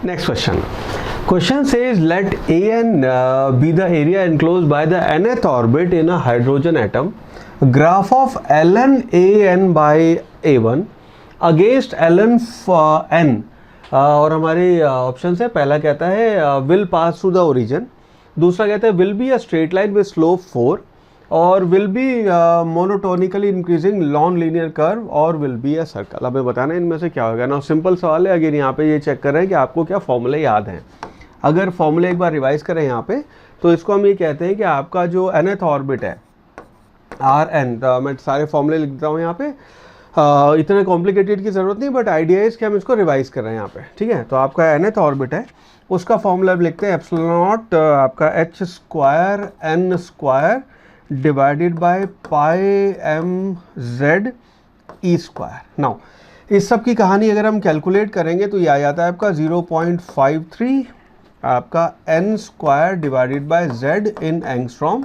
Next question. Question says let AN be the area enclosed by the nth orbit in a hydrogen atom. Graph of ln AN by A1 against ln n. और हमारे option है, पहला कहता है will pass through the origin, दूसरा कहता है will be a straight line with slope 4 और will be monotonically increasing non linear curve और विल बी अ सर्कल। हमें बताना है इनमें से क्या होगा ना। सिंपल सवाल है। अगेन यहाँ पे ये चेक कर रहे हैं कि आपको क्या फॉर्मूले याद हैं। अगर फॉर्मूले एक बार रिवाइज करें यहाँ पे, तो इसको हम ये कहते हैं कि आपका जो nth ऑर्बिट है आर एन, मैं सारे फॉर्मूले लिख देता हूँ यहाँ पे, इतने कॉम्प्लिकेटेड की ज़रूरत नहीं, बट आइडिया इज कि हम इसको रिवाइज कर रहे हैं यहाँ पे। ठीक है, तो आपका nth ऑर्बिट है, उसका फॉर्मूला लिखते हैं एप्सिलॉन नॉट आपका h square n square divided by pi M Z E square. Now इस सब की कहानी अगर हम कैलकुलेट करेंगे तो ये आ जाता है आपका 0.53 आपका n square divided bye z इन एंगस्ट्रॉम।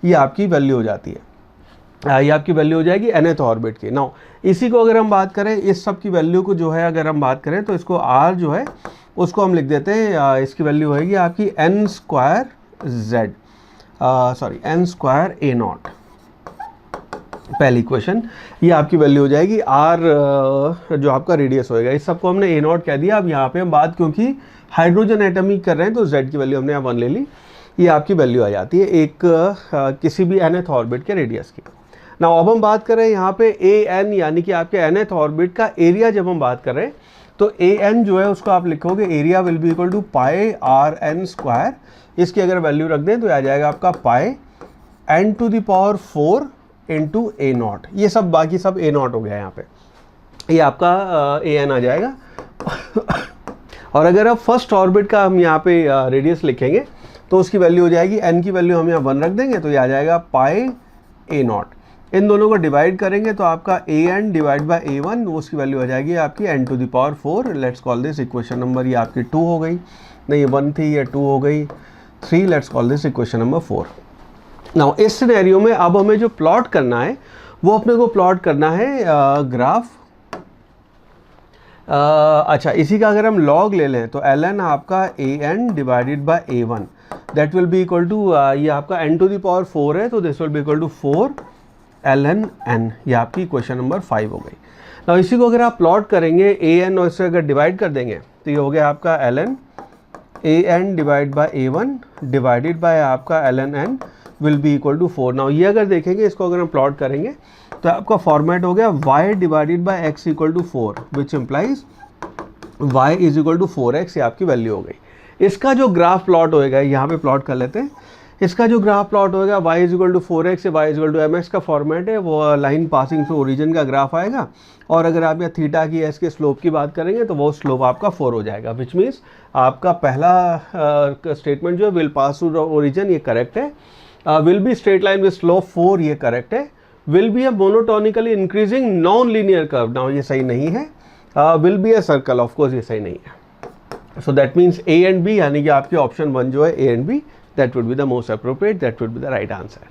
ये आपकी वैल्यू हो जाती है, ये आपकी वैल्यू हो जाएगी nth ऑर्बिट की। नाउ इसी को अगर हम बात करें, इस सब की वैल्यू को जो है अगर हम बात करें तो इसको r जो है उसको हम लिख देते हैं, इसकी वैल्यू होएगी आपकी n square z n square a not. पहली इक्वेशन, ये आपकी वैल्यू हो जाएगी r जो आपका रेडियस होएगा। इस सबको हमने a नॉट कह दिया। अब यहाँ पे हम बात क्योंकि हाइड्रोजन एटम ही कर रहे हैं तो z की वैल्यू हमने यहाँ 1 ले ली। ये आपकी वैल्यू आ जाती है एक किसी भी nth ऑर्बिट के रेडियस की। ना अब हम बात कर रहे हैं यहाँ पे an यानी कि आपके nth ऑर्बिट का एरिया। जब हम बात कर रहे हैं तो an जो है उसको आप लिखोगे area will be equal to pi R N square. इसकी अगर वैल्यू रख दें तो आ जाएगा आपका pi n to the power 4 into A naught. ये सब बाकी सब ए नॉट हो गया यहाँ पे, ये आपका an आ जाएगा। और अगर आप फर्स्ट ऑर्बिट का हम यहाँ पे रेडियस लिखेंगे तो उसकी वैल्यू हो जाएगी, n की वैल्यू हम यहाँ 1 रख देंगे तो ये आ जाएगा पाई ए नॉट। इन दोनों को डिवाइड करेंगे तो आपका an डिवाइड बाई a1, उसकी वैल्यू आ जाएगी आपकी n to the power 4। Let's call this equation number, ये आपकी 2 हो गई, नहीं 1 थी, ये 2 हो गई 3। Let's call this equation number 4। Now इस सिनेरियो में अब हमें जो प्लॉट करना है वो अपने को प्लॉट करना है ग्राफ। अच्छा, इसी का अगर हम लॉग ले लें तो ln आपका an divided by a1 that will be equal to, ये आपका n टू द पावर 4 है तो this will be equal to 4 ln n। ये आपकी क्वेश्चन नंबर 5 हो गई। now इसी को अगर आप प्लॉट करेंगे an और इससे अगर डिवाइड कर देंगे तो ये हो गया आपका ln an divide by a1 divided by आपका ln n will be equal to 4। Now ये अगर देखेंगे, इसको अगर हम प्लॉट करेंगे तो आपका फॉर्मेट हो गया y divided by x equal to 4 which implies y is equal to 4x। ये आपकी वैल्यू हो गई। इसका जो ग्राफ प्लॉट होएगा, यहाँ पे प्लॉट कर लेते हैं, इसका जो ग्राफ प्लॉट होएगा y is equal to 4x से y is equal to mx का फॉर्मेट है, वो लाइन पासिंग से ओरिजिन का ग्राफ आएगा। और अगर आप यहाँ थीटा की s के स्लोप की बात करेंगे तो वो स्लोप आपका 4 हो जाएगा, विच मीन्स आपका पहला स्टेटमेंट जो है will pass through the origin, ये करेक्ट है। Will be straight line with slope 4, ये करेक्ट है। Will be a monotonically increasing non linear curve, now ये सही नहीं है। Will be a circle, of course ये सही नहीं है। So that means A and B यानी कि आपके ऑप्शन 1 जो है A and B, that would be the most appropriate, that would be the right answer.